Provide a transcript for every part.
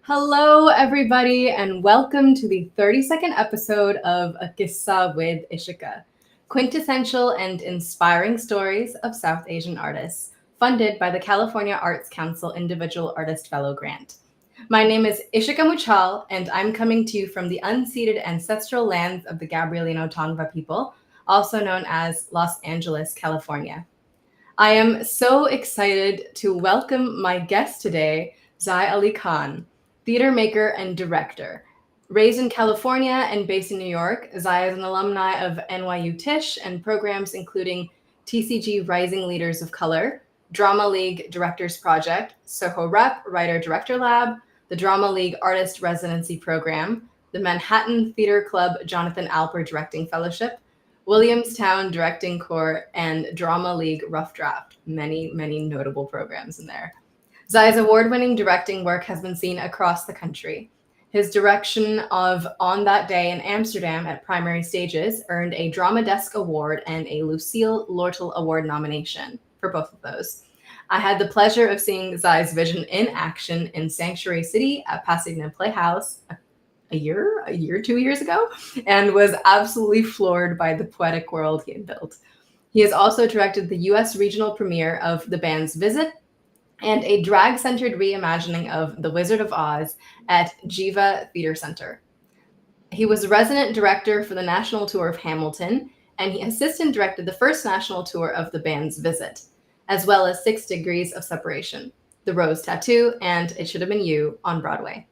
Hello, everybody, and welcome to the 32nd episode of A QISSAA with Ishika, quintessential and inspiring stories of South Asian artists, funded by the California Arts Council Individual Artist Fellow Grant. My name is Ishika Muchal, and I'm coming to you from the unceded ancestral lands of the Gabrielino Tongva people, also known as Los Angeles, California. I am so excited to welcome my guest today, Zi Alikhan, theater maker and director. Raised in California and based in New York, Zi is an alumni of NYU TISCH and programs including TCG Rising Leaders of Color, Drama League Directors Project, Soho Rep Writer-Director Lab, the Drama League Artist Residency Program, the Manhattan Theater Club Jonathan Alper Directing Fellowship, Williamstown Directing Corps, and Drama League Rough Draft. Many, many notable programs in there. Zi's award-winning directing work has been seen across the country. His direction of On That Day in Amsterdam at Primary Stages earned a Drama Desk Award and a Lucille Lortel Award nomination for both of those. I had the pleasure of seeing Zi's vision in action in Sanctuary City at Pasadena Playhouse a year, 2 years ago, and was absolutely floored by the poetic world he had built. He has also directed the US regional premiere of the band's Visit and a drag-centered reimagining of The Wizard of Oz at Geva Theater Center. He was resident director for the national tour of Hamilton, and he assistant directed the first national tour of the band's Visit, as well as 6 Degrees of Separation, The Rose Tattoo, and It Shoulda Been You on Broadway.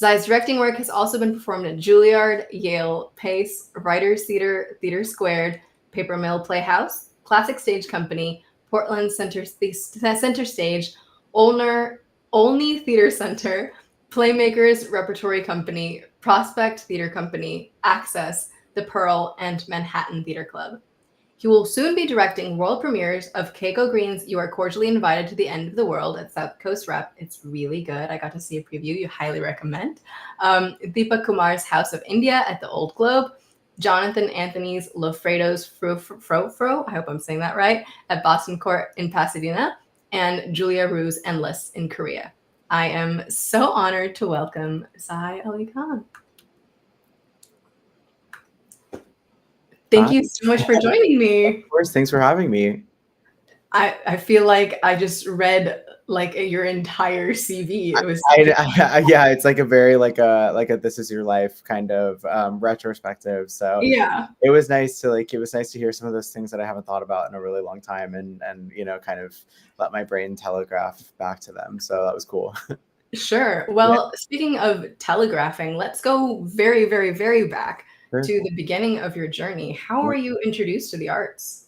Zi's directing work has also been performed at Juilliard, Yale, Pace, Writers Theater, Theater Squared, Paper Mill Playhouse, Classic Stage Company, Portland Center Stage, Olney Theater Center, Playmakers Repertory Company, Prospect Theater Company, Access, The Pearl, and Manhattan Theater Club. He will soon be directing world premieres of Keiko Green's You Are Cordially Invited to the End of the World at South Coast Rep. It's really good. I got to see a preview. You highly recommend. Deepak Kumar's House of India at the Old Globe, Jonathan Anthony's Lofredo's Fro, I hope I'm saying that right, at Boston Court in Pasadena, and Julia Rue's Endless in Korea. I am so honored to welcome Zi Alikhan. Thank you so much for joining me. Of course, thanks for having me. I feel like I just read like your entire CV. It was yeah, it's like a very like a This Is Your Life kind of retrospective. So yeah, it was nice to hear some of those things that I haven't thought about in a really long time, and kind of let my brain telegraph back to them. So that was cool. Sure. Well, yeah. Speaking of telegraphing, let's go very, very, very back to the beginning of your journey. How were you introduced to the arts?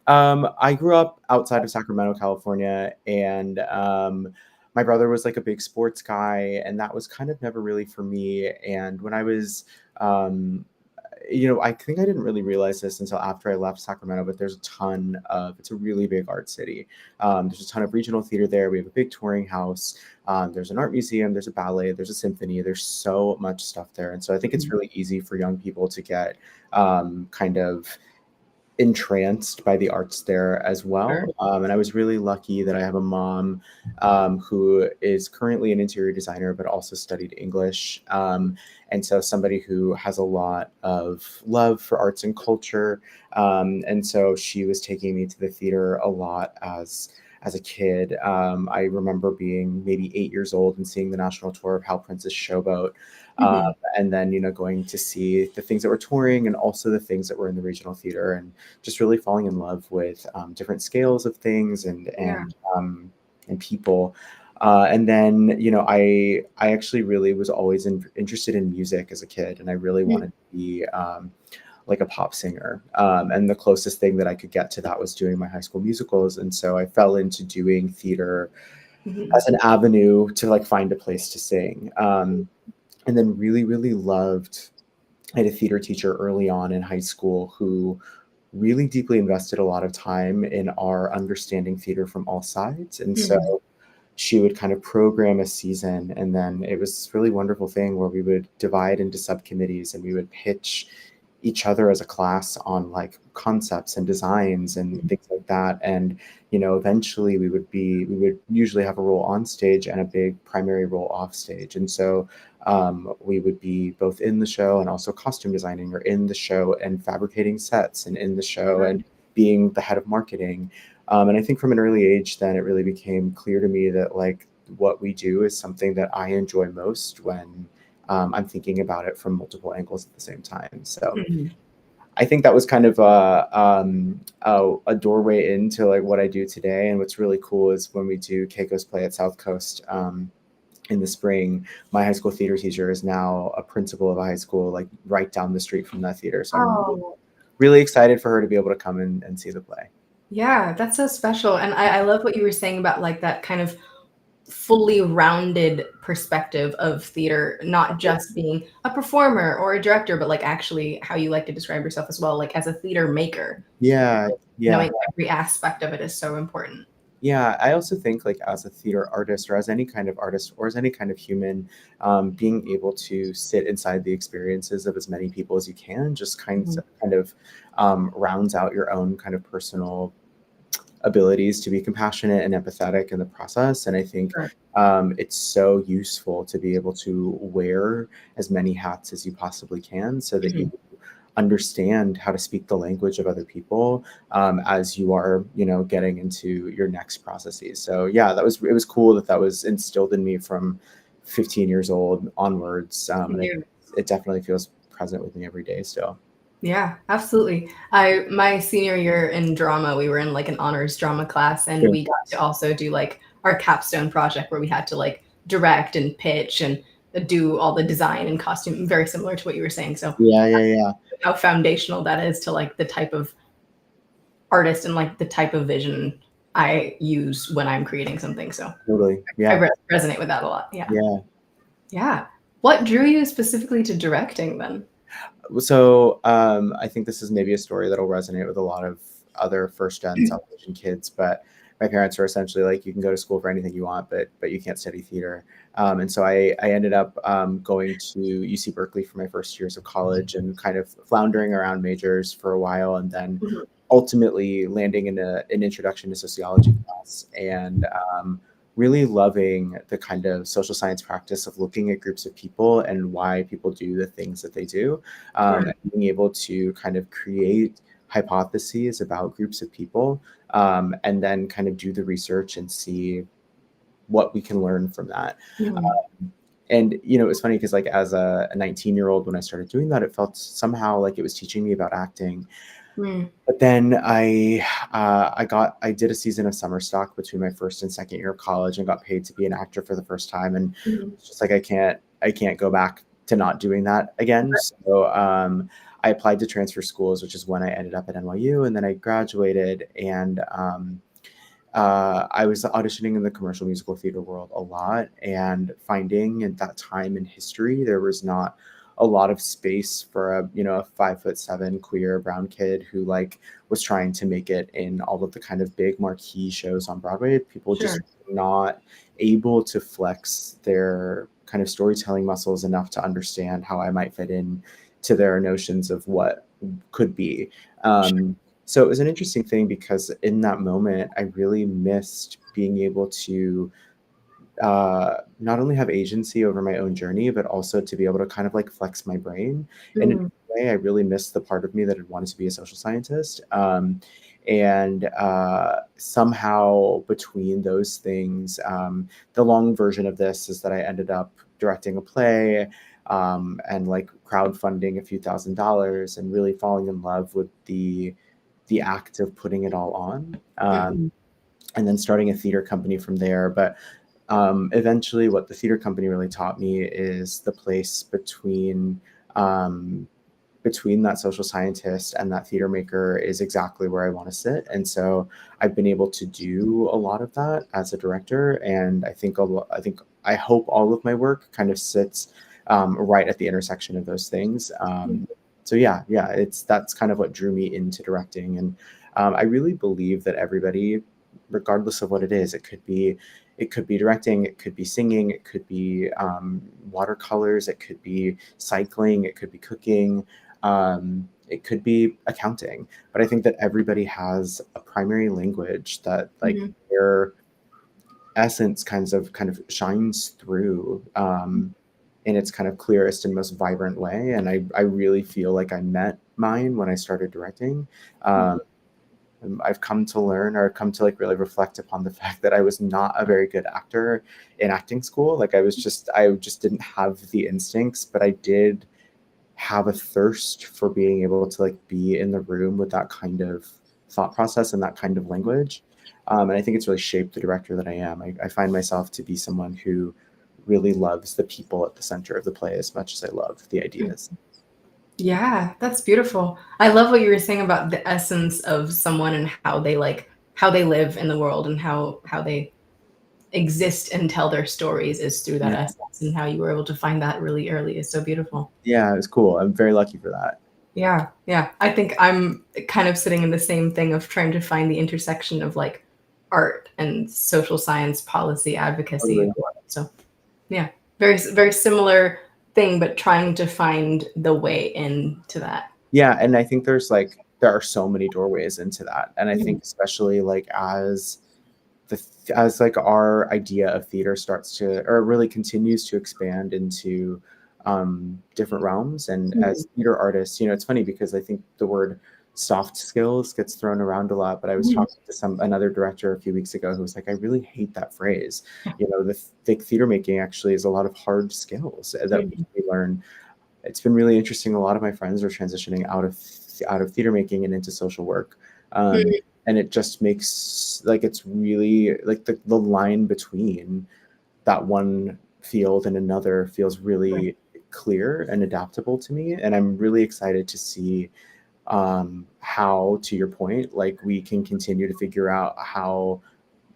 I grew up outside of Sacramento, California, and my brother was like a big sports guy, and that was kind of never really for me. And when I was, I think I didn't really realize this until after I left Sacramento, but it's a really big art city. There's a ton of regional theater there. We have a big touring house. There's an art museum, there's a ballet, there's a symphony, there's so much stuff there. And so I think it's really easy for young people to get kind of entranced by the arts there as well. And I was really lucky that I have a mom who is currently an interior designer, but also studied English. And so somebody who has a lot of love for arts and culture. And so she was taking me to the theater a lot as a kid. I remember being maybe 8 years old and seeing the national tour of Hal Prince's Showboat. And then, going to see the things that were touring and also the things that were in the regional theater, and just really falling in love with different scales of things and people. And then, I actually really was always interested in music as a kid, and I really wanted to be like a pop singer. And the closest thing that I could get to that was doing my high school musicals. And so I fell into doing theater as an avenue to like find a place to sing. and then really, really loved. I had a theater teacher early on in high school who really deeply invested a lot of time in our understanding theater from all sides. And Mhm. so she would kind of program a season, and then it was this really wonderful thing where we would divide into subcommittees and we would pitch each other as a class on like concepts and designs and Mhm. things like that. And eventually we would usually have a role on stage and a big primary role off stage. And so we would be both in the show and also costume designing, or in the show and fabricating sets, and in the show and being the head of marketing. And I think from an early age, then it really became clear to me that like what we do is something that I enjoy most when I'm thinking about it from multiple angles at the same time. So Mhm. I think that was kind of a doorway into like what I do today. And what's really cool is when we do Keiko's play at South Coast in the spring, my high school theater teacher is now a principal of a high school like right down the street from that theater. So I'm really, Oh, really excited for her to be able to come and see the play. yeah, that's so special. And I love what you were saying about like that kind of fully rounded perspective of theater, not just being a performer or a director, but like actually how you like to describe yourself as well, like as a theater maker. Yeah, yeah. Knowing every aspect of it is so important. Yeah, I also think like as a theater artist, or as any kind of artist, or as any kind of human, being able to sit inside the experiences of as many people as you can just Mhm. kind of rounds out your own kind of personal abilities to be compassionate and empathetic in the process. And I think Sure. it's so useful to be able to wear as many hats as you possibly can, so that Mhm. you understand how to speak the language of other people as you are, getting into your next processes. So yeah, it was cool that that was instilled in me from 15 years old onwards, and Yeah. it definitely feels present with me every day still. Yeah, absolutely. My senior year in drama, we were in like an honors drama class, and we got to also do like our capstone project where we had to like direct and pitch and do all the design and costume, very similar to what you were saying. So Yeah, yeah, yeah. how foundational that is to like the type of artist and like the type of vision I use when I'm creating something. So Totally. I Yeah. resonate with that a lot. Yeah. Yeah. Yeah. What drew you specifically to directing then? So I think this is maybe a story that'll resonate with a lot of other first gen South Asian kids, but my parents were essentially like, you can go to school for anything you want, but you can't study theater. And so I ended up going to UC Berkeley for my first years of college, and kind of floundering around majors for a while, and then Mhm. ultimately landing in an introduction to sociology class, and really loving the kind of social science practice of looking at groups of people and why people do the things that they do, Sure. and being able to kind of create hypotheses about groups of people, and then kind of do the research and see what we can learn from that. Mhm. And it was funny because like as a 19-year-old, when I started doing that, it felt somehow like it was teaching me about acting. Mm. But then I did a season of summer stock between my first and second year of college, and got paid to be an actor for the first time. And Mhm. it's just like I can't go back to not doing that again. So I applied to transfer schools, which is when I ended up at NYU, and then I graduated. And I was auditioning in the commercial musical theater world a lot, and finding at that time in history there was not a lot of space for a 5'7" queer brown kid who like was trying to make it in all of the kind of big marquee shows on Broadway. People Sure. just were not able to flex their kind of storytelling muscles enough to understand how I might fit in to their notions of what could be. Sure. So it was an interesting thing, because in that moment, I really missed being able to not only have agency over my own journey, but also to be able to kind of like flex my brain. And in Mhm. a way, I really missed the part of me that had wanted to be a social scientist. And somehow between those things, the long version of this is that I ended up directing a play, and like crowdfunding a few $1,000s, and really falling in love with the act of putting it all on, Mhm. and then starting a theater company from there. But eventually, what the theater company really taught me is the place um, between that social scientist and that theater maker is exactly where I want to sit. And so I've been able to do a lot of that as a director. And I think I hope all of my work kind of sits right at the intersection of those things. So yeah, that's kind of what drew me into directing. And I really believe that everybody, regardless of what it is, it could be directing, it could be singing, it could be watercolors, it could be cycling, it could be cooking, it could be accounting. But I think that everybody has a primary language that like their essence kind of shines through in its kind of clearest and most vibrant way. And I really feel like I met mine when I started directing. I've come to learn, or come to like really reflect upon the fact that I was not a very good actor in acting school. Like I just didn't have the instincts, but I did have a thirst for being able to like be in the room with that kind of thought process and that kind of language. And I think it's really shaped the director that I am. I find myself to be someone who really loves the people at the center of the play as much as I love the ideas. Yeah, that's beautiful. I love what you were saying about the essence of someone and how they live in the world and how they exist and tell their stories is through that Yeah. essence, and how you were able to find that really early is so beautiful. Yeah, it was cool. I'm very lucky for that. Yeah, yeah. I think I'm kind of sitting in the same thing of trying to find the intersection of like art and social science, policy, advocacy. Totally. So, yeah, very very similar thing, but trying to find the way into that. Yeah, and I think there are so many doorways into that. And I think especially like as like our idea of theater starts to, or really continues to expand into different realms. And as theater artists, it's funny because I think the word soft skills gets thrown around a lot, but I was talking to another director a few weeks ago who was like, I really hate that phrase. The theater making actually is a lot of hard skills that we learn. It's been really interesting. A lot of my friends are transitioning out of theater making and into social work. And it just makes like, it's really like the line between that one field and another feels really clear and adaptable to me. And I'm really excited to see how, to your point, like we can continue to figure out how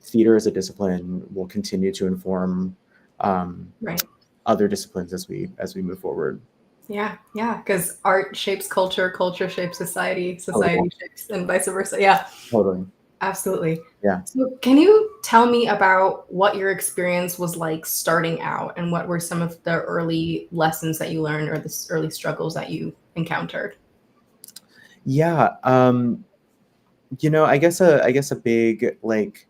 theater as a discipline will continue to inform other disciplines as we move forward. Yeah, because art shapes culture, culture shapes society, society shapes, and vice versa. Yeah, Totally. absolutely. Yeah. So, can you tell me about what your experience was like starting out, and what were some of the early lessons that you learned, or the early struggles that you encountered? Yeah. I guess a big like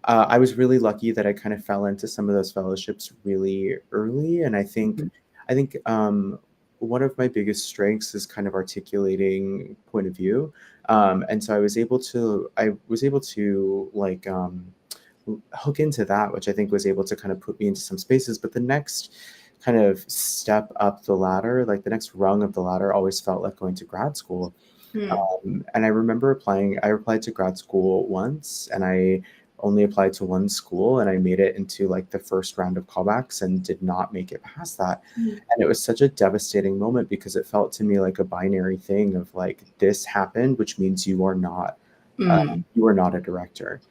I was really lucky that I kind of fell into some of those fellowships really early. And I think one of my biggest strengths is kind of articulating point of view. And so I was able to like hook into that, which I think was able to kind of put me into some spaces. But the next kind of step up the ladder, like the next rung of the ladder, always felt like going to grad school. And I remember applying. I applied to grad school once, and I only applied to one school, and I made it into like the first round of callbacks and did not make it past that. And it was such a devastating moment because it felt to me like a binary thing of like, this happened, which means you are not a director.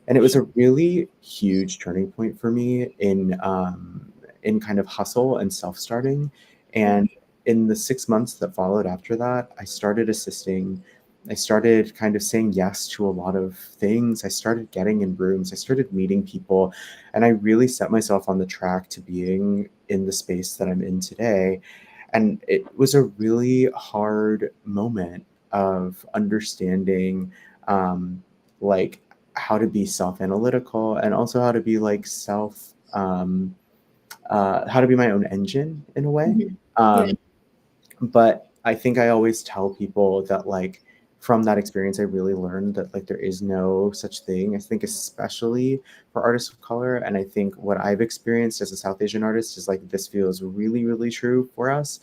And it was a really huge turning point for me in kind of hustle and self-starting. And in the 6 months that followed after that, I started assisting. I started kind of saying yes to a lot of things. I started getting in rooms. I started meeting people. And I really set myself on the track to being in the space that I'm in today. And it was a really hard moment of understanding like how to be self-analytical, and also how to be like how to be my own engine in a way. But I think I always tell people that like from that experience, I really learned that like there is no such thing. I think especially for artists of color, and I think what I've experienced as a South Asian artist is like this feels really, really true for us.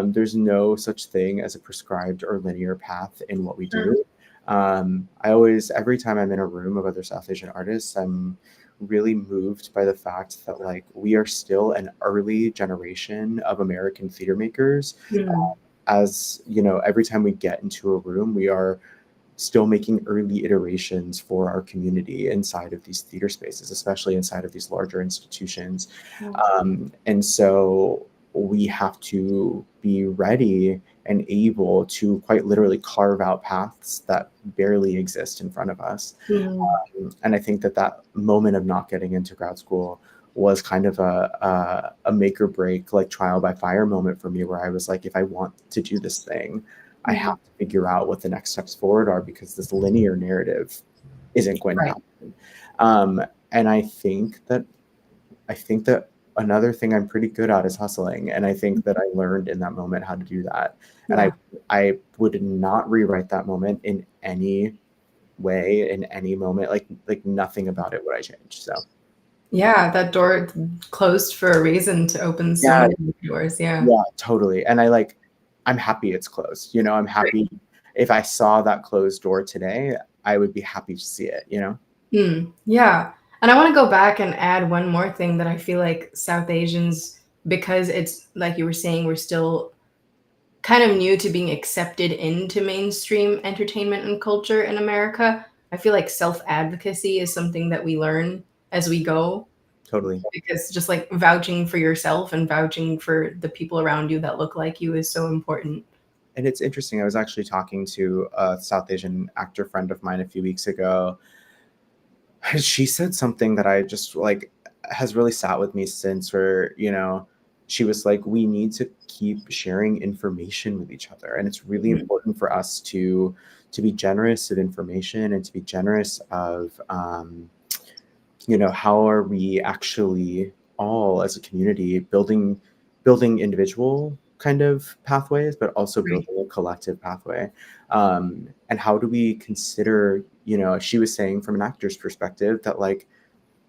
There's no such thing as a prescribed or linear path in what we do. Every time I'm in a room of other South Asian artists, I'm really moved by the fact that like we are still an early generation of American theater makers. As every time we get into a room, we are still making early iterations for our community inside of these theater spaces, especially inside of these larger institutions. And so we have to be ready and able to quite literally carve out paths that barely exist in front of us. And I think that moment of not getting into grad school was kind of a make or break, like trial by fire moment for me, where I was like, if I want to do this thing, I have to figure out what the next steps forward are, because this linear narrative isn't going to Right. happen. And I think that another thing I'm pretty good at is hustling. And I think that I learned in that moment how to do that. And I would not rewrite that moment in any way, in any moment. Like nothing about it would I change. So Yeah, that door closed for a reason to open so yeah, many doors. Yeah. yeah, totally. And I'm happy it's closed. You know, I'm happy if I saw that closed door today, I would be happy to see it, you know? Yeah. And I want to go back and add one more thing that I feel like South Asians, because it's like you were saying, we're still kind of new to being accepted into mainstream entertainment and culture in America. I feel like self-advocacy is something that we learn as we go, Totally. because just like vouching for yourself and vouching for the people around you that look like you is so important. And it's interesting. I was actually talking to a South Asian actor friend of mine a few weeks ago. She said something that I just like has really sat with me since, where, you know, she was like, we need to keep sharing information with each other. And it's really important for us to be generous of information and to be generous of, you know, how are we actually all as a community building individual kind of pathways, but also Right. building a collective pathway. And how do we consider, you know, she was saying from an actor's perspective that like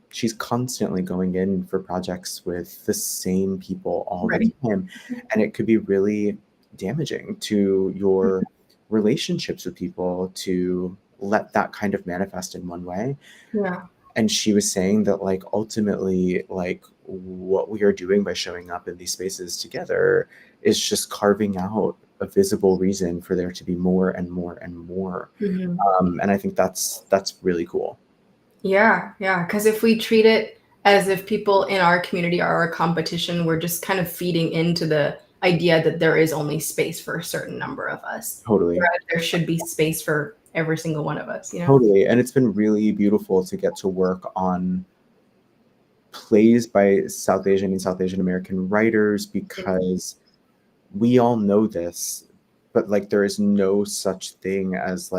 she's constantly going in for projects with the same people all the Right. time. And it could be really damaging to your relationships with people to let that kind of manifest in one way. Yeah. And she was saying that like ultimately like what we are doing by showing up in these spaces together is just carving out a visible reason for there to be more and more and more. And I think that's really cool. Yeah, yeah. Because if we treat it as if people in our community are our competition, we're just kind of feeding into the idea that there is only space for a certain number of us. Totally. Whereas there should be space for every single one of us, you know? Totally. And it's been really beautiful to get to work on plays by South Asian and South Asian American writers, because we all know this, but like there is no such thing as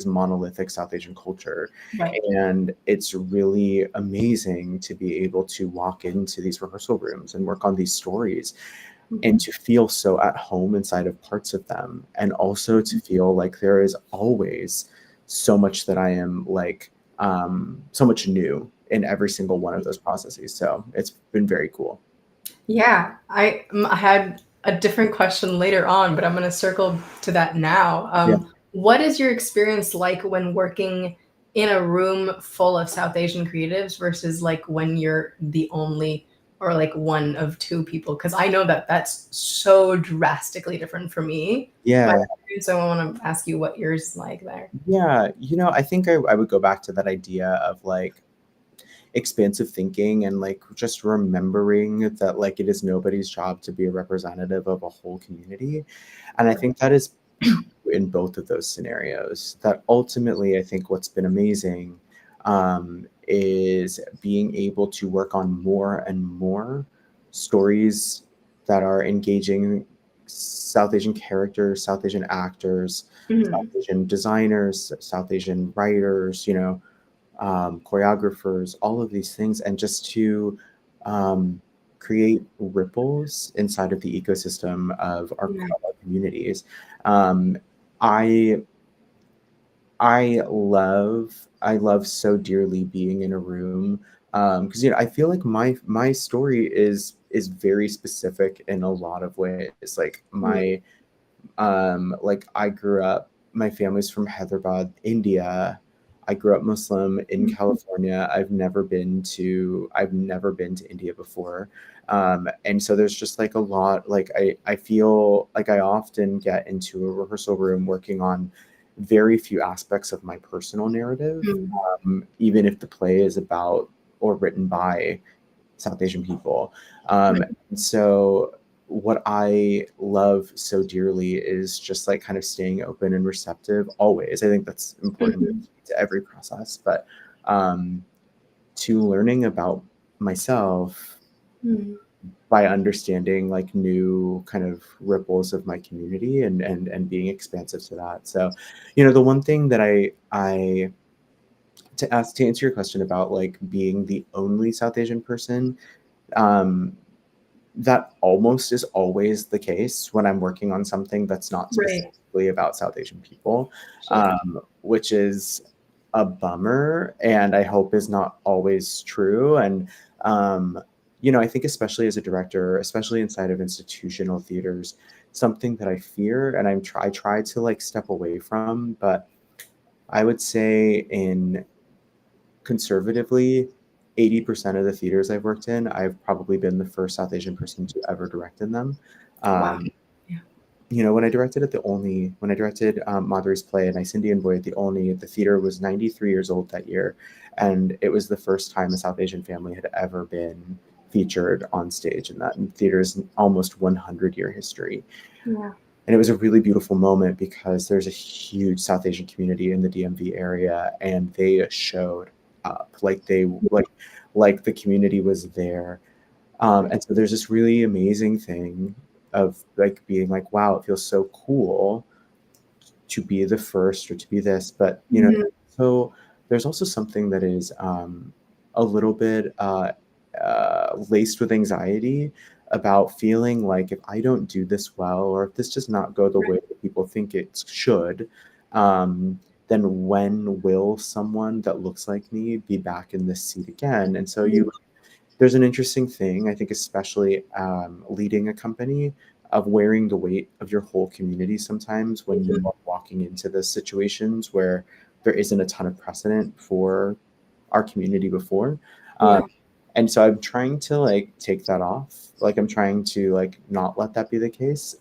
monolithic South Asian culture. Right. And it's really amazing to be able to walk into these rehearsal rooms and work on these stories and to feel so at home inside of parts of them, and also to feel like there is always so much that I am like so much new in every single one of those processes. So it's been very cool. Yeah, I had a different question later on, but I'm going to circle to that now. Yeah. What is your experience like when working in a room full of South Asian creatives versus like when you're the only or like one of two people? Because I know that that's so drastically different for me. Yeah. So I want to ask you what yours is like there. Yeah. You know, I think I would go back to that idea of like expansive thinking and like just remembering that like it is nobody's job to be a representative of a whole community. And I think that is in both of those scenarios. That ultimately, I think what's been amazing is being able to work on more and more stories that are engaging South Asian characters, South Asian actors, South Asian designers, South Asian writers, you know, choreographers, all of these things, and just to create ripples inside of the ecosystem of our communities. Um, I I love so dearly being in a room, because you know I feel like my story is very specific in a lot of ways. Like my like I grew up, my family's from Hyderabad, India. I grew up Muslim in California. I've never been to India before. And so there's just like a lot, like I feel like I often get into a rehearsal room working on very few aspects of my personal narrative, even if the play is about or written by South Asian people. So what I love so dearly is just like kind of staying open and receptive always. I think that's important to every process, but to learning about myself by understanding like new kind of ripples of my community and being expansive to that. So, the one thing that I to answer your question about like being the only South Asian person, that almost is always the case when I'm working on something that's not specifically about South Asian people, which is a bummer, and I hope is not always true. And I think especially as a director, especially inside of institutional theaters, something that I fear and I try to like step away from, but I would say conservatively, 80% of the theaters I've worked in, I've probably been the first South Asian person to ever direct in them. Wow. When I directed Madhuri's play, A Nice Indian Boy at the Olney, the theater was 93 years old that year. And it was the first time a South Asian family had ever been featured on stage in that theater's almost 100-year history. Yeah. And it was a really beautiful moment because there's a huge South Asian community in the DMV area, and they showed up like the community was there. And so there's this really amazing thing of like being like, wow, it feels so cool to be the first or to be this, but so there's also something that is a little bit laced with anxiety about feeling like if I don't do this well, or if this does not go the way that people think it should, then when will someone that looks like me be back in this seat again? And so there's an interesting thing, I think, especially leading a company, of wearing the weight of your whole community sometimes when you are walking into the situations where there isn't a ton of precedent for our community before. And so I'm trying to like take that off. Like I'm trying to like not let that be the case.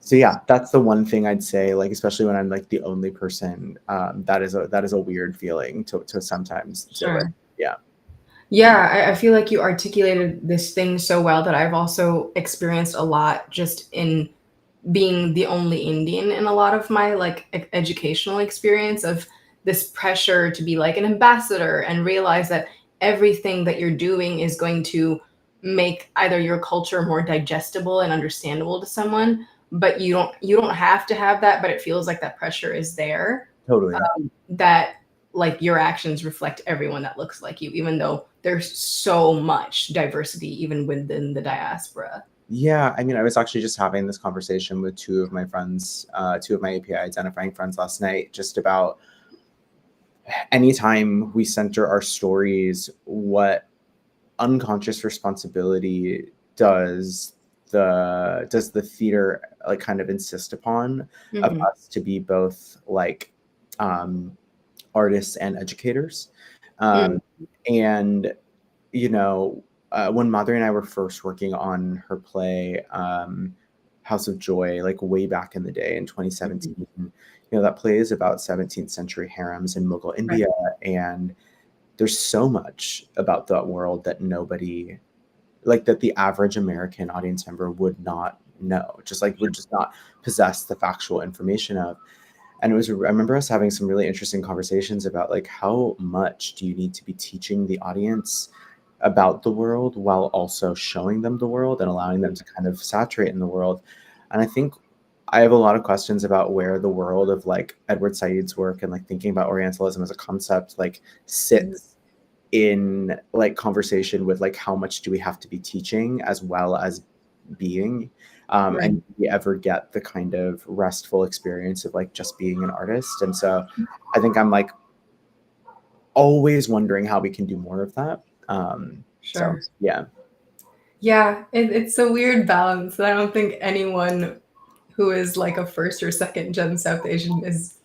So yeah, that's the one thing I'd say, like, especially when I'm like the only person, that is a weird feeling to sometimes. Yeah, I feel like you articulated this thing so well that I've also experienced a lot just in being the only Indian in a lot of my like educational experience, of this pressure to be like an ambassador and realize that everything that you're doing is going to make either your culture more digestible and understandable to someone, but you don't have to have that, but it feels like that pressure is there. Totally. That like your actions reflect everyone that looks like you, even though there's so much diversity even within the diaspora. Yeah, I mean, I was actually just having this conversation with two of my API identifying friends last night, just about anytime we center our stories, what unconscious responsibility does the theater like kind of insist upon of us to be both like artists and educators. And when Madhuri and I were first working on her play, House of Joy, like way back in the day in 2017, that play is about 17th century harems in Mughal India. And there's so much about that world that nobody, like that the average American audience member would not know, would just not possess the factual information of. And I remember us having some really interesting conversations about like, how much do you need to be teaching the audience about the world while also showing them the world and allowing them to kind of saturate in the world. And I think I have a lot of questions about where the world of like Edward Said's work and like thinking about Orientalism as a concept like sits in like conversation with like how much do we have to be teaching as well as being. And do we ever get the kind of restful experience of like just being an artist? And so I think I'm like always wondering how we can do more of that. So yeah. It's a weird balance that I don't think anyone who is like a first or second gen South Asian is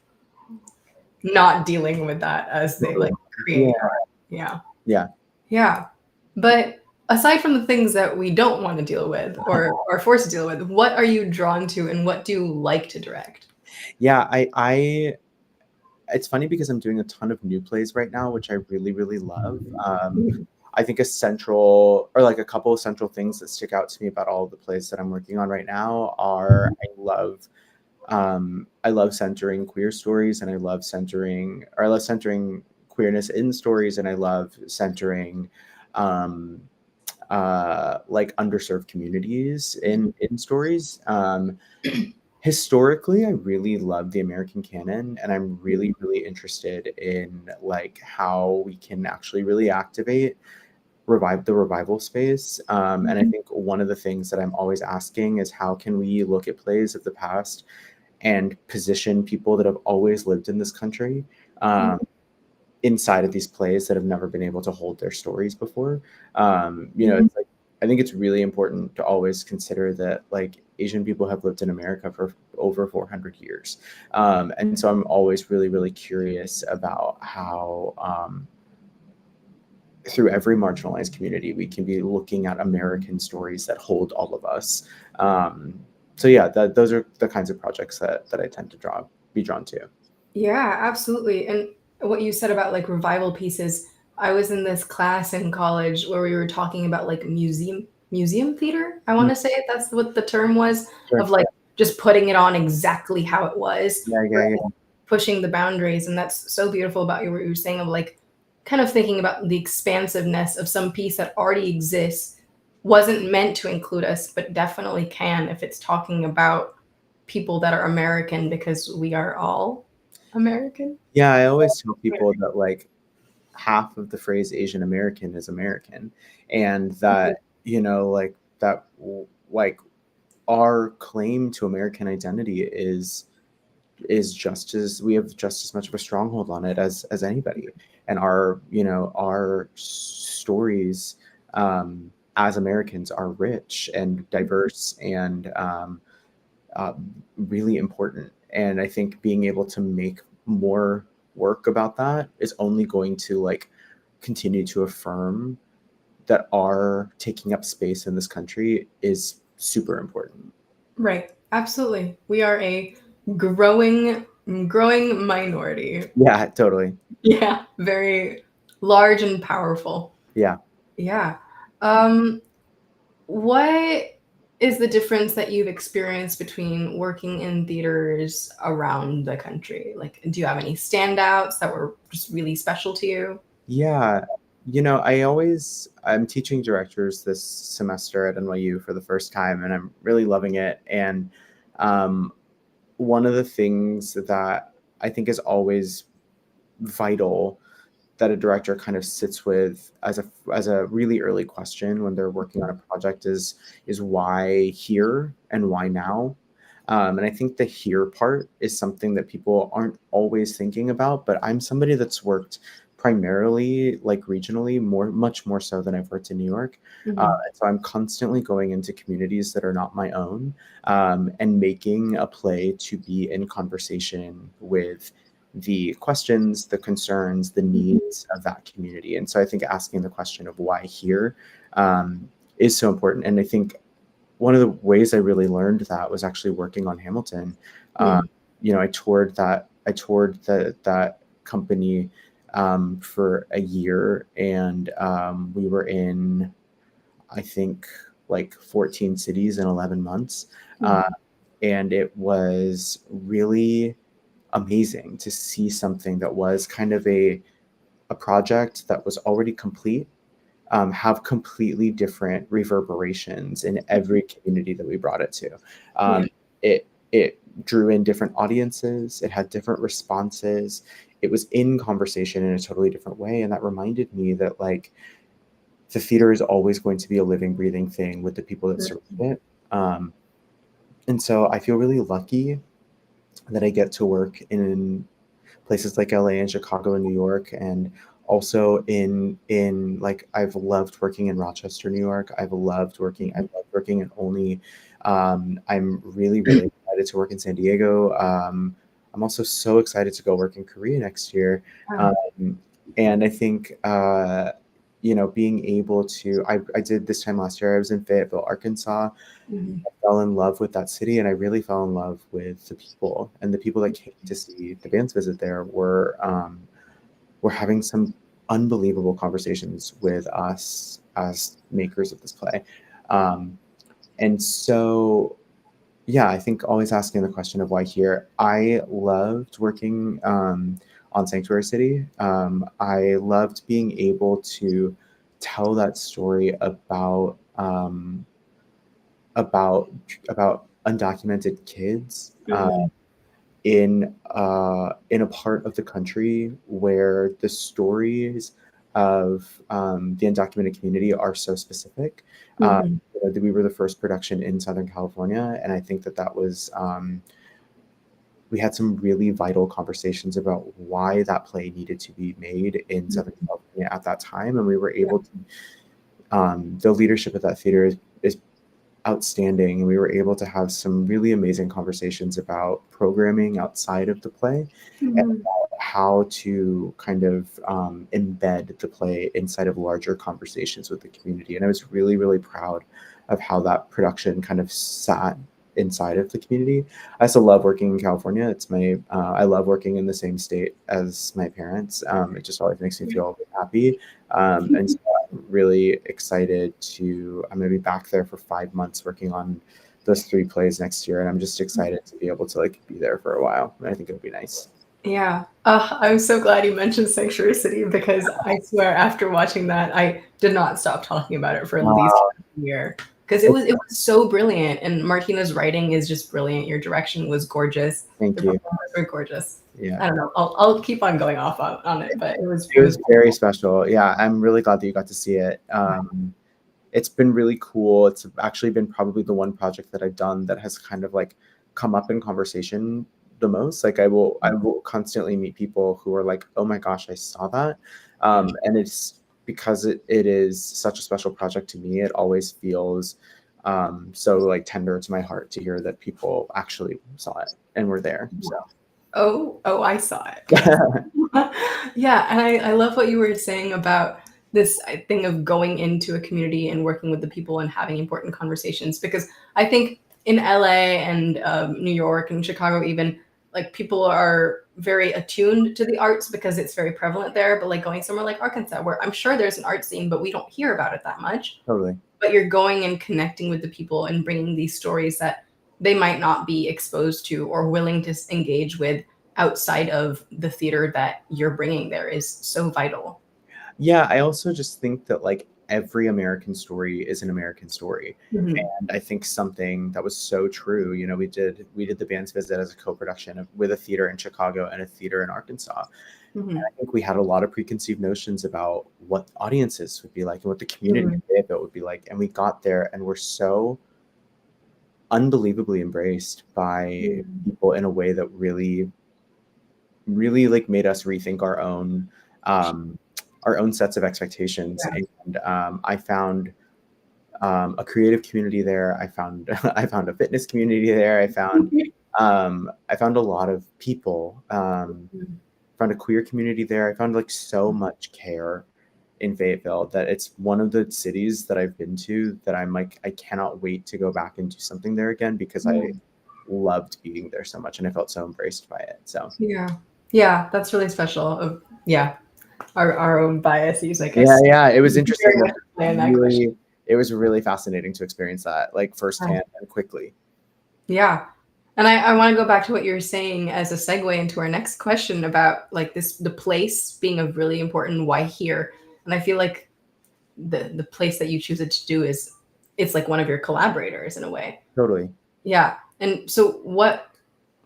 not dealing with that as they like create art. Yeah. But aside from the things that we don't want to deal with or are forced to deal with, what are you drawn to and what do you like to direct? Yeah, it's funny because I'm doing a ton of new plays right now, which I really, really love. I think a central, or like a couple of central things that stick out to me about all of the plays that I'm working on right now are I love centering queer stories, and I love centering queerness in stories, and I love centering um, like underserved communities in stories. Historically, I really love the American canon, and I'm really, really interested in like how we can actually really activate the revival space. And I think one of the things that I'm always asking is how can we look at plays of the past and position people that have always lived in this country inside of these plays that have never been able to hold their stories before. It's like, I think it's really important to always consider that like Asian people have lived in America for over 400 years. And so I'm always really, really curious about how through every marginalized community, we can be looking at American stories that hold all of us. So yeah, those are the kinds of projects that I tend to be drawn to. Yeah, absolutely. And what you said about like revival pieces, I was in this class in college where we were talking about like museum theater. I want to say that's what the term was, Sure. of like just putting it on exactly how it was, Yeah. pushing the boundaries. And that's so beautiful about what you were saying of like kind of thinking about the expansiveness of some piece that already exists, wasn't meant to include us, but definitely can if it's talking about people that are American, because we are all American. Yeah, I always tell people that like half of the phrase Asian American is American, and that like that like our claim to American identity is just as we have just as much of a stronghold on it as anybody, and our stories as Americans are rich and diverse and uh, really important. And I think being able to make more work about that is only going to like continue to affirm that our taking up space in this country is super important. Right. Absolutely. We are a growing growing minority. Yeah, totally. Yeah, very large and powerful. Yeah. Yeah. Um what is the difference that you've experienced between working in theaters around the country? Like, do you have any standouts that were just really special to you? Yeah. I'm teaching directors this semester at NYU for the first time, and I'm really loving it. And um, one of the things that I think is always vital that a director kind of sits with as a really early question when they're working on a project is why here and why now. And I think the here part is something that people aren't always thinking about, but I'm somebody that's worked primarily like regionally, much more so than I've worked in New York. And so I'm constantly going into communities that are not my own, and making a play to be in conversation with the questions, the concerns, the needs of that community. And so I think asking the question of why here is so important. And I think one of the ways I really learned that was actually working on Hamilton. I toured that company for a year, and we were in, I think, like 14 cities in 11 months. And it was really amazing to see something that was kind of a project that was already complete have completely different reverberations in every community that we brought it to. It drew in different audiences. It had different responses. It was in conversation in a totally different way, and that reminded me that like the theater is always going to be a living, breathing thing with the people that surround it. And so I feel really lucky that I get to work in places like LA and Chicago and New York, and also in like I've loved working in Rochester, New York. I've loved working in Olney. I'm really, really excited to work in San Diego. I'm also so excited to go work in Korea next year. And I think being able to I did this time last year, I was in Fayetteville, Arkansas. I fell in love with that city, and I really fell in love with the people, and the people that came to see the band's visit there were having some unbelievable conversations with us as makers of this play. And so, yeah, I think always asking the question of why here. I loved working on Sanctuary City. I loved being able to tell that story about undocumented kids in a part of the country where the stories of the undocumented community are so specific. We were the first production in Southern California, and I think that was we had some really vital conversations about why that play needed to be made in Southern California at that time, and we were able to. The leadership of that theater is outstanding, and we were able to have some really amazing conversations about programming outside of the play and about how to kind of embed the play inside of larger conversations with the community. And I was really, really proud of how that production kind of sat inside of the community. I also love working in California. It's my I love working in the same state as my parents. It just always makes me feel happy, and so I'm really excited I'm going to be back there for 5 months working on those 3 plays next year, and I'm just excited to be able to like be there for a while. And I think it'll be nice. Yeah. I'm so glad you mentioned Sanctuary City, because I swear after watching that, I did not stop talking about it for at least a year, because it was so brilliant, and Martina's writing is just brilliant. Your direction was gorgeous. Thank you. Were gorgeous. Yeah. I don't know. I'll keep on going off on it, but it was very special. Yeah, I'm really glad that you got to see it. It's been really cool. It's actually been probably the one project that I've done that has kind of like come up in conversation the most. Like I will constantly meet people who are like, oh my gosh, I saw that. And it's because it is such a special project to me. It always feels so like tender to my heart to hear that people actually saw it and were there. So. Oh, I saw it. Yeah, and I love what you were saying about this thing of going into a community and working with the people and having important conversations, because I think in LA and New York and Chicago even, like, people are very attuned to the arts because it's very prevalent there, but like going somewhere like Arkansas, where I'm sure there's an art scene, but we don't hear about it that much. Totally. But you're going and connecting with the people and bringing these stories that they might not be exposed to or willing to engage with outside of the theater that you're bringing there is so vital. Yeah, I also just think that like every American story is an American story. And I think something that was so true, you know, we did the band's visit as a co-production with a theater in Chicago and a theater in Arkansas. And I think we had a lot of preconceived notions about what audiences would be like and what the community of it would be like. And we got there and we're so unbelievably embraced by people in a way that really, really like made us rethink our own sets of expectations. And I found a creative community there. I found a fitness community there. I found a lot of people. Found a queer community there. I found like so much care in Fayetteville that it's one of the cities that I've been to that I'm like, I cannot wait to go back and do something there again, because I loved being there so much and I felt so embraced by it. So yeah, that's really special. Our own biases, I guess. Yeah, it was interesting. It was really fascinating to experience that like firsthand and quickly. Yeah. And I want to go back to what you were saying as a segue into our next question about like the place being a really important why here. And I feel like the place that you choose it to do it's like one of your collaborators in a way. Totally. Yeah. And so what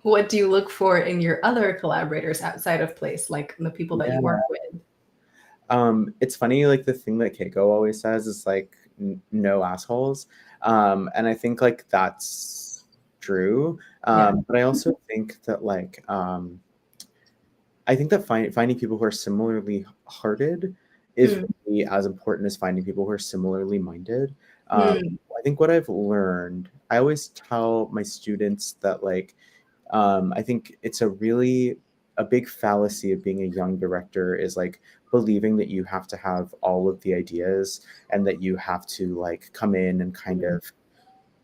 do you look for in your other collaborators outside of place, like the people that you work with? It's funny, like the thing that Keiko always says is like no assholes. And I think like that's true. But I also think that like I think that finding people who are similarly hearted is really as important as finding people who are similarly minded. I think what I've learned, I always tell my students that like I think it's a big fallacy of being a young director is like believing that you have to have all of the ideas and that you have to like come in and kind of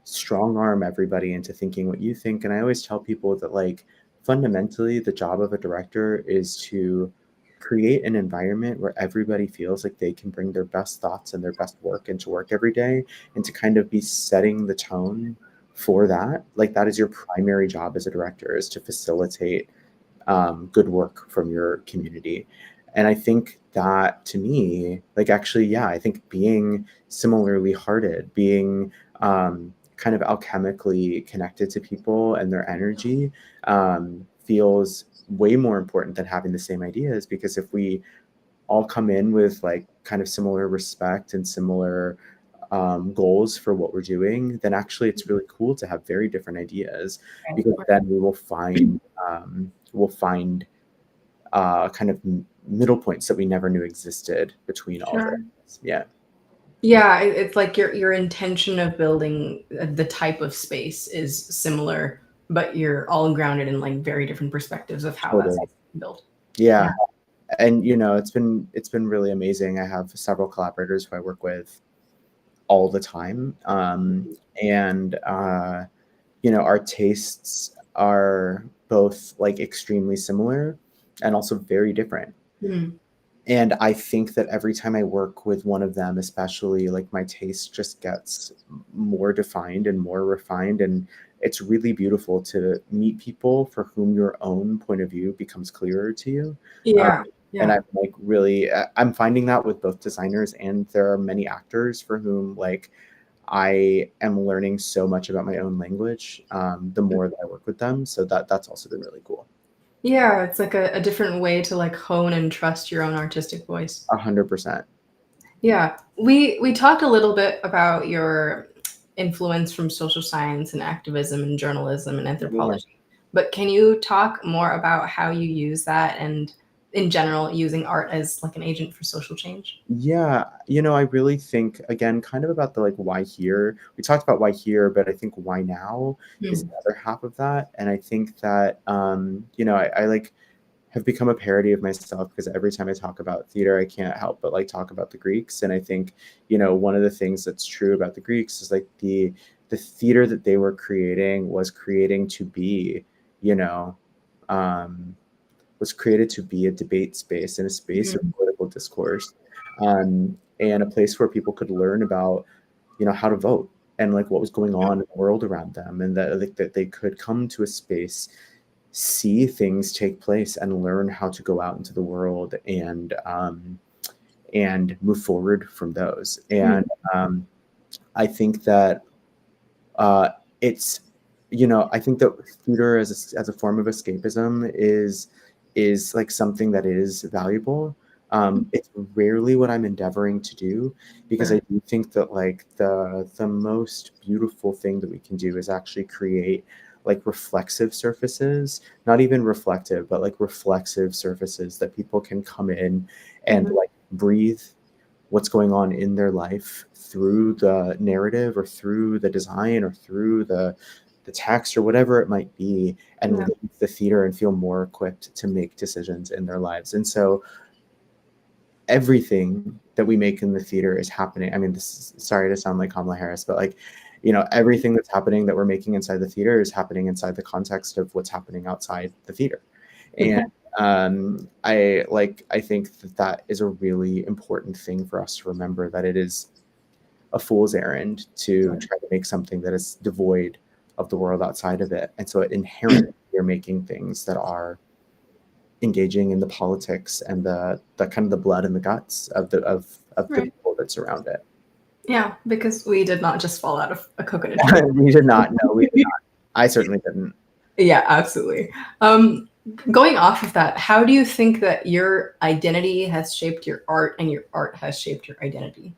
strong arm everybody into thinking what you think. And I always tell people that like fundamentally the job of a director is to create an environment where everybody feels like they can bring their best thoughts and their best work into work every day, and to kind of be setting the tone for that. Like, that is your primary job as a director, is to facilitate good work from your community. And I think that, to me, like, actually, yeah, I think being similarly hearted, being kind of alchemically connected to people and their energy feels way more important than having the same ideas. Because if we all come in with like kind of similar respect and similar goals for what we're doing, then actually it's really cool to have very different ideas, because then we will find kind of middle points that we never knew existed between all Sure. this. Yeah. Yeah, it's like your intention of building the type of space is similar, but you're all grounded in like very different perspectives of how that's Totally. built. Yeah. And it's been really amazing. I have several collaborators who I work with all the time. And our tastes are both like extremely similar and also very different. Mhm. And I think that every time I work with one of them, especially, like, my taste just gets more defined and more refined. And it's really beautiful to meet people for whom your own point of view becomes clearer to you. Um, Yeah. and Yeah. I'm like really, I'm finding that with both designers, and there are many actors for whom like I am learning so much about my own language the more that I work with them. So that's also been really cool. Yeah, it's like a different way to like hone and trust your own artistic voice. 100%. Yeah. We talked a little bit about your influence from social science and activism and journalism and Yeah. anthropology. But can you talk more about how you use that and in general using art as like an agent for social change? Yeah, I really think, again, kind of about the like why here. We talked about why here, but I think why now is Hmm. the other half of that. And I think that I like have become a parody of myself, because every time I talk about theater, I can't help but like talk about the Greeks. And I think, one of the things that's true about the Greeks is like the theater that they were creating was creating to be, you know, um, was created to be a debate space and a space of Hmm. political discourse, and a place where people could learn about, how to vote, and like what was going on in the world around them, and that like that they could come to a space, see things take place, and learn how to go out into the world and move forward from those. And I think that uh, it's I think that theater as a form of escapism is like something that is valuable. It's rarely what I'm endeavoring to do, because I Sure. do think that like the most beautiful thing that we can do is actually create like reflexive surfaces, not even reflective, but like reflexive surfaces that people can come in and Mhm. like breathe what's going on in their life through the narrative or through the design or through the text or whatever it might be, and Yeah. leave the theater and feel more equipped to make decisions in their lives. And so everything that we make in the theater is happening. I mean, this is, sorry to sound like Kamala Harris, but like, everything that's happening that we're making inside the theater is happening inside the context of what's happening outside the theater. And I think that is a really important thing for us to remember, that it is a fool's errand to try to make something that is devoid of the world outside of it. And so it inherently, you're making things that are engaging in the politics and the kind of the blood and the guts of the Right. people that surround it. Yeah, because we did not just fall out of a coconut We did not. No, we did tree. not. I certainly didn't. Yeah, absolutely. Going off of that, how do you think that your identity has shaped your art and your art has shaped your identity?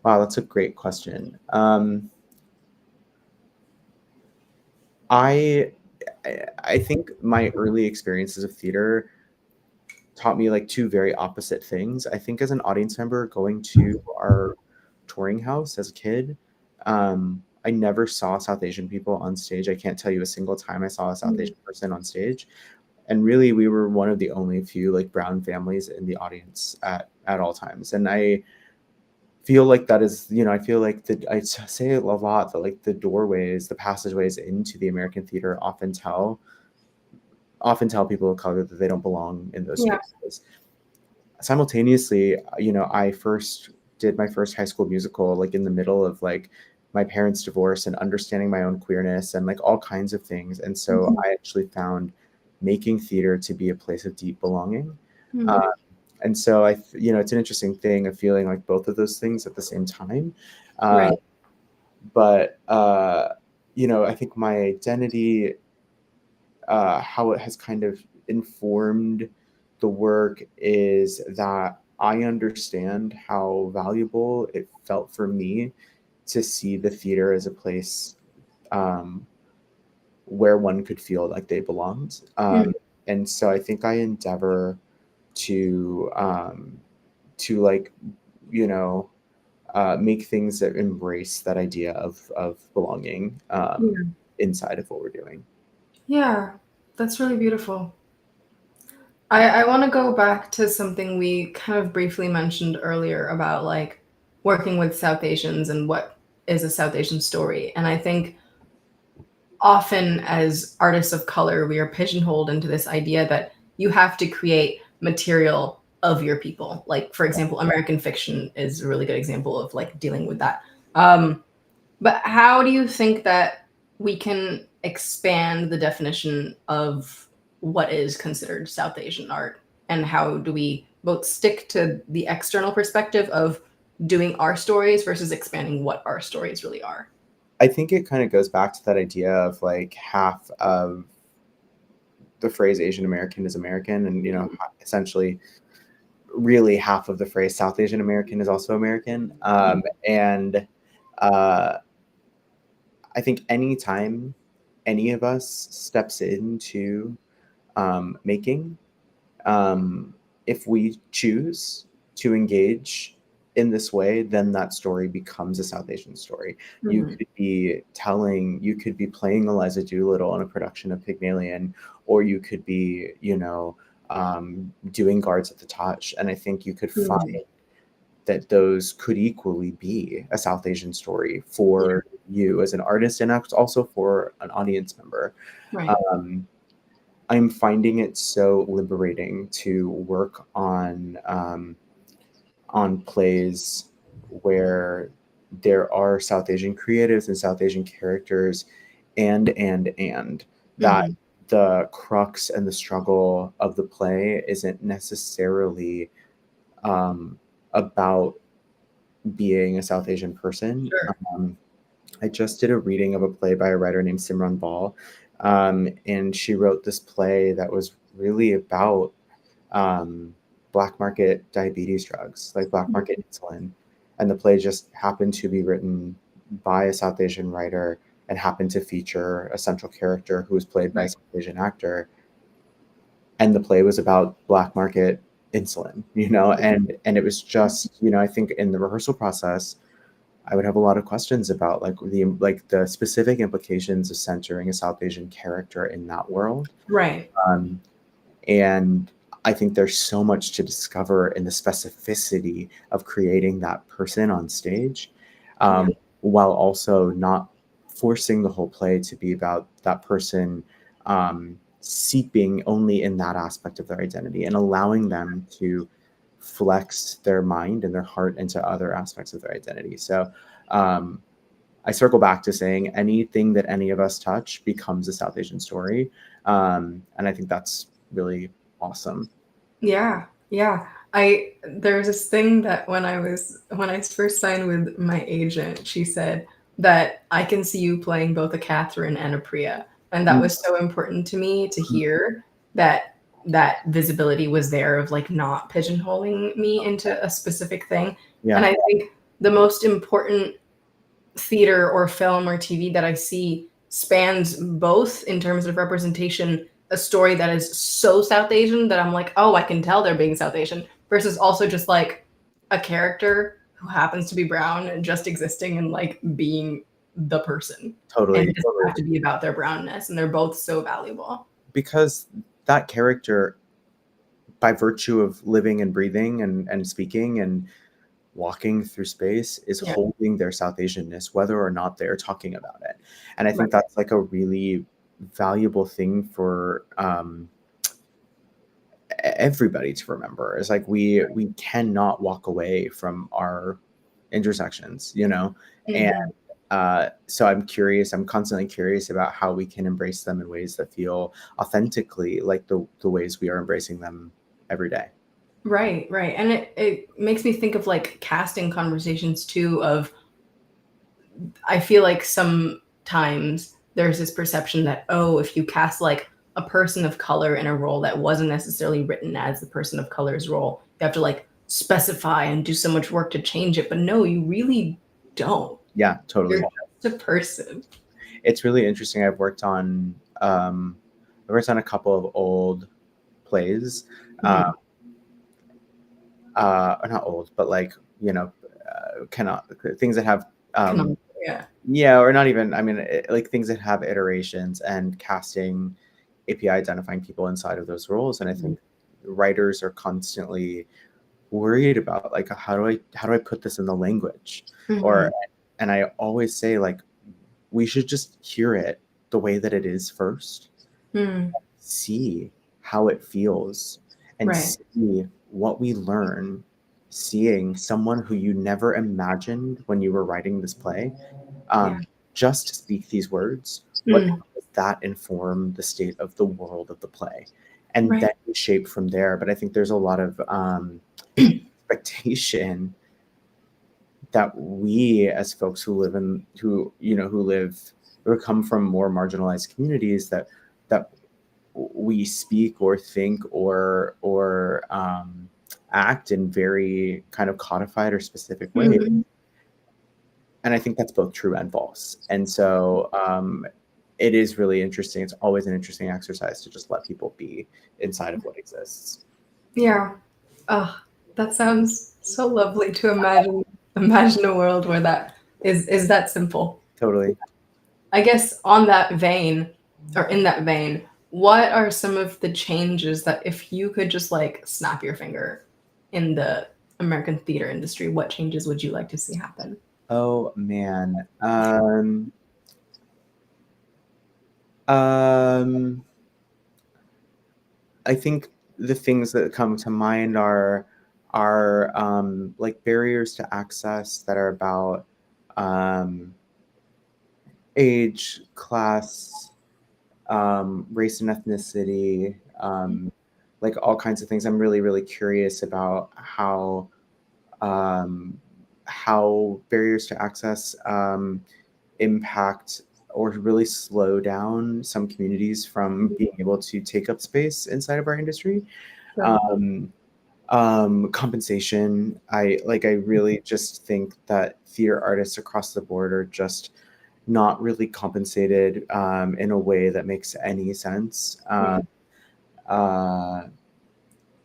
Wow, that's a great question. I I think my early experiences of theater taught me like two very opposite things. I think as an audience member going to our touring house as a kid, I never saw South Asian people on stage. I can't tell you a single time I saw a South Mhm. Asian person on stage. And really, we were one of the only few like brown families in the audience at all times. And I feel like that is, I feel like I say it a lot, that like the doorways, the passageways into the American theater often tell often tell people of color that they don't belong in those Yeah. spaces. Simultaneously, I first did my first high school musical like in the middle of like my parents' divorce and understanding my own queerness and like all kinds of things. And so Mhm. I actually found making theater to be a place of deep belonging. Mhm. Uh, and so it's an interesting thing of feeling like both of those things at the same time. Uh, Right. but I think my identity, how it has kind of informed the work is that I understand how valuable it felt for me to see the theater as a place um, where one could feel like they belonged. Mhm. And so I think I endeavor to like, you know, make things that embrace that idea of belonging Yeah. inside of what we're doing. Yeah, that's really beautiful. I want to go back to something we kind of briefly mentioned earlier about like working with South Asians and what is a South Asian story. And I think often as artists of color, we are pigeonholed into this idea that you have to create material of your people. Like, for example, American fiction is a really good example of like dealing with that. Um, but how do you think that we can expand the definition of what is considered South Asian art? And how do we both stick to the external perspective of doing our stories versus expanding what our stories really are? I think it kind of goes back to that idea of like half of the phrase Asian American is American, and essentially, really half of the phrase South Asian American is also American. And uh, I think anytime any of us steps into making, um, if we choose to engage in this way, then that story becomes a South Asian story. Mhm. You could be playing Eliza Doolittle in a production of Pygmalion, or you could be, doing Guards at the Touch. And I think you could find Mhm. that those could equally be a South Asian story Yeah, for you as an artist and also for an audience member. right. Um, I'm finding it so liberating to work on plays where there are South Asian creatives and South Asian characters, and that Mhm. the crux and the struggle of the play isn't necessarily um, about being a South Asian person. Sure. I just did a reading of a play by a writer named Simran Ball, and she wrote this play that was really about um, black market diabetes drugs, like black market insulin. And the play just happened to be written by a South Asian writer and happened to feature a central character who was played by a Right. South Asian actor. And the play was about black market insulin, and it was just, I think in the rehearsal process, I would have a lot of questions about the specific implications of centering a South Asian character in that world. Right. Um, and I think there's so much to discover in the specificity of creating that person on stage, Yeah. while also not forcing the whole play to be about that person seeping only in that aspect of their identity and allowing them to flex their mind and their heart into other aspects of their identity. So um, I circle back to saying anything that any of us touch becomes a South Asian story. And I think that's really awesome. Yeah. Yeah. There's this thing that when I first signed with my agent, she said that I can see you playing both a Catherine and a Priya. And that was so important to me to hear that that visibility was there of like not pigeonholing me into a specific thing. And Yeah, I think the most important theater or film or TV that I see spans both in terms of representation, a story that is so South Asian that I'm like, oh, I can tell they're being South Asian, versus also just like a character who happens to be brown and just existing and like being the person. And totally, it doesn't totally. have to be about their brownness, and they're both so valuable. Because that character, by virtue of living and breathing and speaking and walking through space, is Yeah. holding their South Asianness, whether or not they're talking about it. And I Right. think that's like a really valuable thing for everybody to remember, is like we cannot walk away from our intersections, you know. And so I'm constantly curious about how we can embrace them in ways that feel authentically like the ways we are embracing them every day. Right, right. And it makes me think of like casting conversations too of I feel like sometimes there's this perception that, oh, if you cast like a person of color in a role that wasn't necessarily written as the person of color's role, you have to like specify and do so much work to change it. But no, you really don't. Yeah, totally. You're just a person. It's really interesting. I've worked on a couple of old plays, Mhm. or not old, but like, you know, cannot things that have Canonical, yeah. yeah, or not even, I mean, like things that have iterations, and casting API identifying people inside of those roles. And I think writers are constantly worried about like, how do I put this in the language? Or, Mhm. and I always say like, we should just hear it the way that it is first, Mm. see how it feels, and Right. see what we learn seeing someone who you never imagined when you were writing this play Yeah. just speak these words. What Mm. does that inform the state of the world of the play? And Right. then you shape from there. But I think there's a lot of expectation that we, as folks who live in, who come from more marginalized communities, that we speak or think or act in very kind of codified or specific ways. Mhm. And I think that's both true and false. And so it is really interesting. It's always an interesting exercise to just let people be inside of what exists. Yeah. Oh, that sounds so lovely to imagine a world where that is that simple. Totally. I guess on that vein, or in that vein, what are some of the changes that if you could just like snap your finger in the American theater industry, what changes would you like to see happen? Oh man. Um, I think the things that come to mind are like barriers to access that are about um, age, class, race and ethnicity, like all kinds of things. I'm really, really curious about um, how barriers to access impact or really slow down some communities from being able to take up space inside of our industry. Sure. Um, Compensation. I really just think that theater artists across the board are just not really compensated in a way that makes any sense. Uh,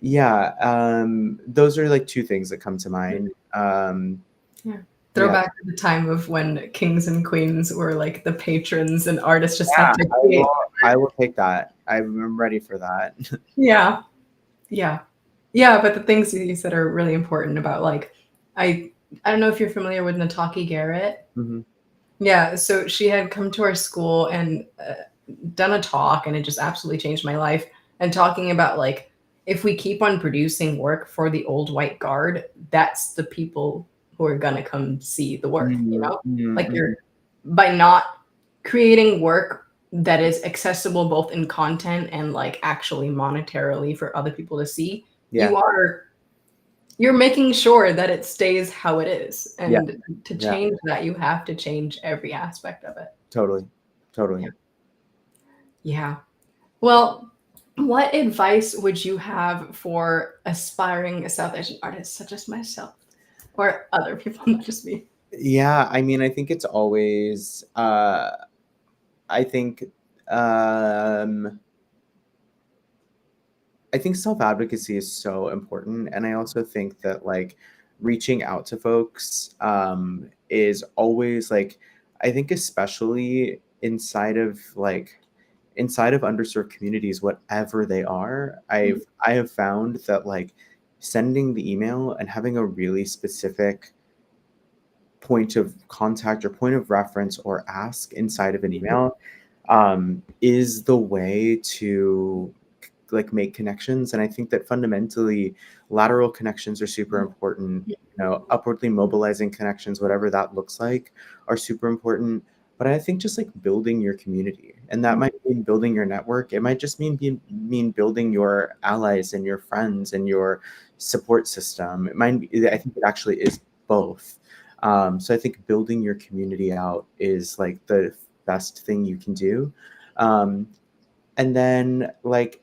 yeah, those are like two things that come to mind. Yeah. Yeah, Throwback to the time of when kings and queens were like the patrons and artists just yeah, had to create. I will take that. I'm ready for that. Yeah. Yeah. Yeah, but the things you said are really important about like I I don't know if you're familiar with Nataki Garrett. Mhm. Yeah, so she had come to our school and done a talk, and it just absolutely changed my life. And talking about like if we keep on producing work for the old white guard, that's the people who are gonna come see the work, you Mhm, know? mhm, Like mhm. you're by not creating work that is accessible both in content and like actually monetarily for other people to see, Yeah, you are you're making sure that it stays how it is. yeah, And to yeah, change that, you have to change every aspect of it. totally, totally. Yeah. Yeah. Well, what advice would you have for aspiring South Asian artists such as myself or other people, not just me? Yeah, I mean, I think it's always, I think, um, I think self-advocacy is so important, and I also think that, like, reaching out to folks, is always, like, I think especially inside of underserved communities, whatever they are, I have found that, like, sending the email and having a really specific point of contact or point of reference or ask inside of an email is the way to like make connections. And I think that fundamentally lateral connections are super important. You know, upwardly mobilizing connections, whatever that looks like, are super important. But I think just like building your community, and that might mean building your network. It might just mean building your allies and your friends and your support system. It might be, I think it actually is both. So I think building your community out is like the best thing you can do. Um, and then like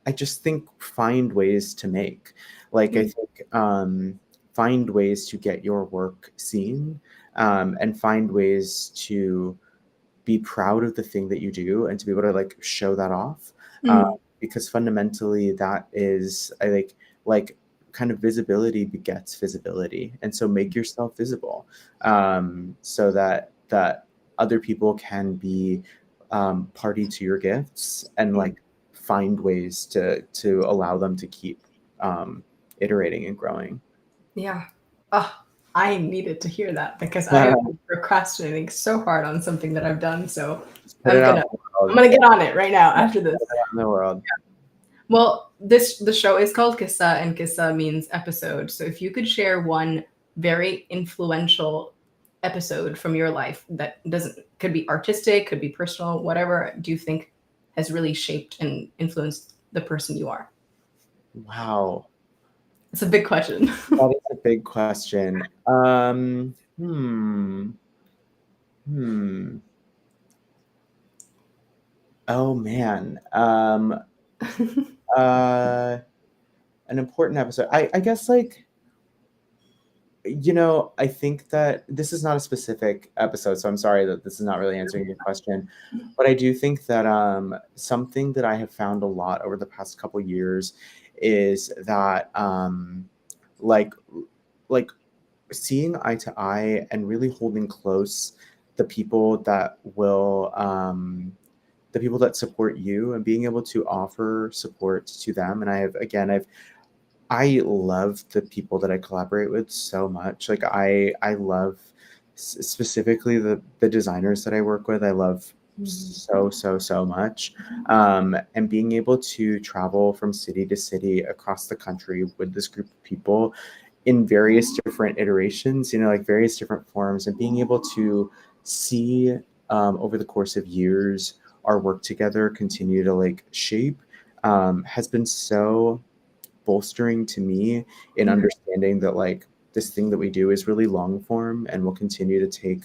I just think find ways to make. Like I think find ways to get your work seen, and find ways to be proud of the thing that you do and to be able to like show that off. Because fundamentally that is I like kind of visibility begets visibility. And so make yourself visible, so that other people can be party to your gifts and like find ways to allow them to keep iterating and growing. Yeah. Oh, I needed to hear that because I have been procrastinating so hard on something that I've done. So Just put it out in the I'm world. gonna get on it right now after this. Put it out in the world. Well, the show is called QISSAA, and QISSAA means episode. So if you could share one very influential episode from your life that doesn't could be artistic, could be personal, whatever do you think has really shaped and influenced the person you are? Wow. It's a big question. That is a big question. Oh man. An important episode. I guess like, you know, I think that this is not a specific episode, so I'm sorry that this is not really answering your question. But I do think that something that I have found a lot over the past couple years is that like like seeing eye to eye and really holding close the people that will the people that support you and being able to offer support to them. And I love the people that I collaborate with so much. Like I love specifically the designers that I work with. I love so much. And being able to travel from city to city across the country with this group of people in various different iterations, you know, like various different forms, and being able to see over the course of years our work together continue to like shape has been so bolstering to me in understanding that like this thing that we do is really long form and will continue to take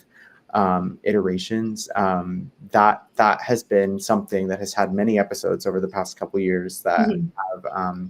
iterations. That has been something that has had many episodes over the past couple years that have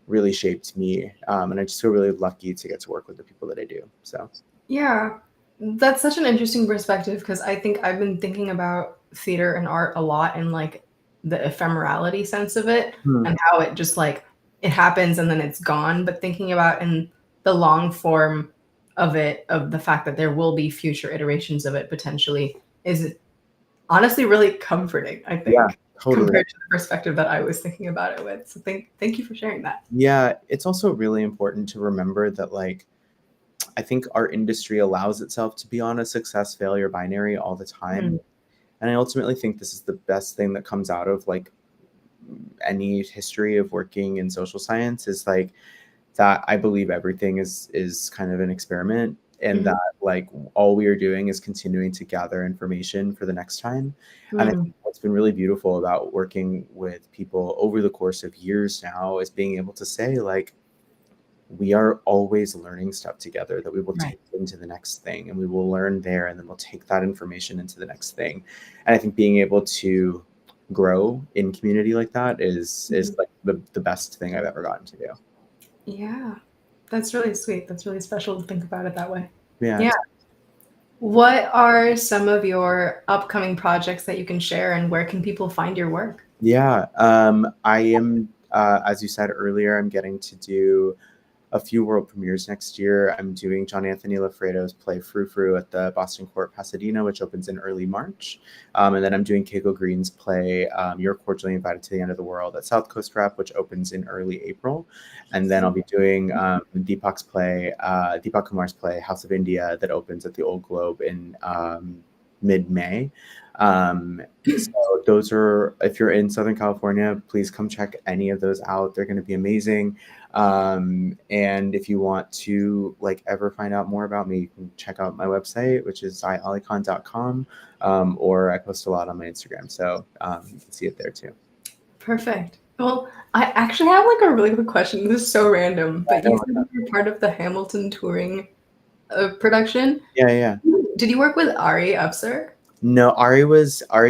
really shaped me, and I just feel really lucky to get to work with the people that I do. So Yeah, that's such an interesting perspective because I think I've been thinking about theater and art a lot in like the ephemerality sense of it and how it just like it happens and then it's gone. But thinking about in the long form of it, of the fact that there will be future iterations of it potentially, is honestly really comforting, I yeah, think, totally. compared to the perspective that I was thinking about it with. So thank you for sharing that. Yeah, it's also really important to remember that like I think our industry allows itself to be on a success failure binary all the time. And I ultimately think this is the best thing that comes out of like any history of working in social science is like that I believe everything is kind of an experiment, and that like all we are doing is continuing to gather information for the next time. And I think what's been really beautiful about working with people over the course of years now is being able to say like we are always learning stuff together that we will take into the next thing, and we will learn there, and then we'll take that information into the next thing. And I think being able to grow in community like that is like the best thing I've ever gotten to do. Yeah, that's really sweet. That's really special to think about it that way. Yeah. Yeah. What are some of your upcoming projects that you can share, and where can people find your work? Yeah. I am, as you said earlier, I'm getting to do a few world premieres next year. I'm doing John Anthony Lafredo's play Frou Frou at the Boston Court Pasadena, which opens in early March. And then I'm doing Keiko Green's play, You're Cordially Invited to the End of the World at South Coast Rep, which opens in early April. And then I'll be doing Deepak's play, Deepak Kumar's play, House of India, that opens at the Old Globe in mid-May. So those are, if you're in Southern California, please come check any of those out. They're going to be amazing. And if you want to like ever find out more about me, you can check out my website, which is zialikhan.com, or I post a lot on my Instagram, so you can see it there too. Perfect. Well, I actually have like a really quick question. This is so random, but you said you were part of the Hamilton touring production. Yeah. Did you work with Ari Upser? No, Ari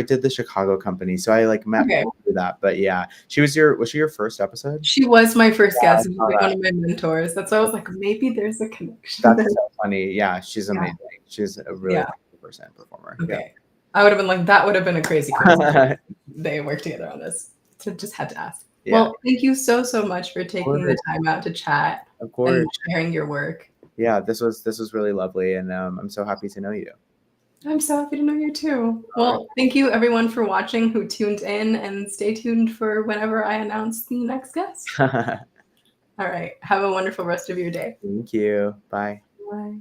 did the Chicago company, so I like met her through that. But yeah, was she your first episode? She was my first guest. She was like one of my mentors. That's why I was like, maybe there's a connection. That's so funny. Yeah, she's amazing. She's a really 100% performer. Okay. Yeah. I would have been like, that would have been a crazy coincidence. They worked together on this. So just had to ask. Yeah. Well, thank you so much for taking the time out to chat. Of course. And sharing your work. Yeah, this was really lovely, and I'm so happy to know you. I'm so happy to know you too. Well, thank you everyone for watching who tuned in, and stay tuned for whenever I announce the next guest. All right. Have a wonderful rest of your day. Thank you. Bye. Bye.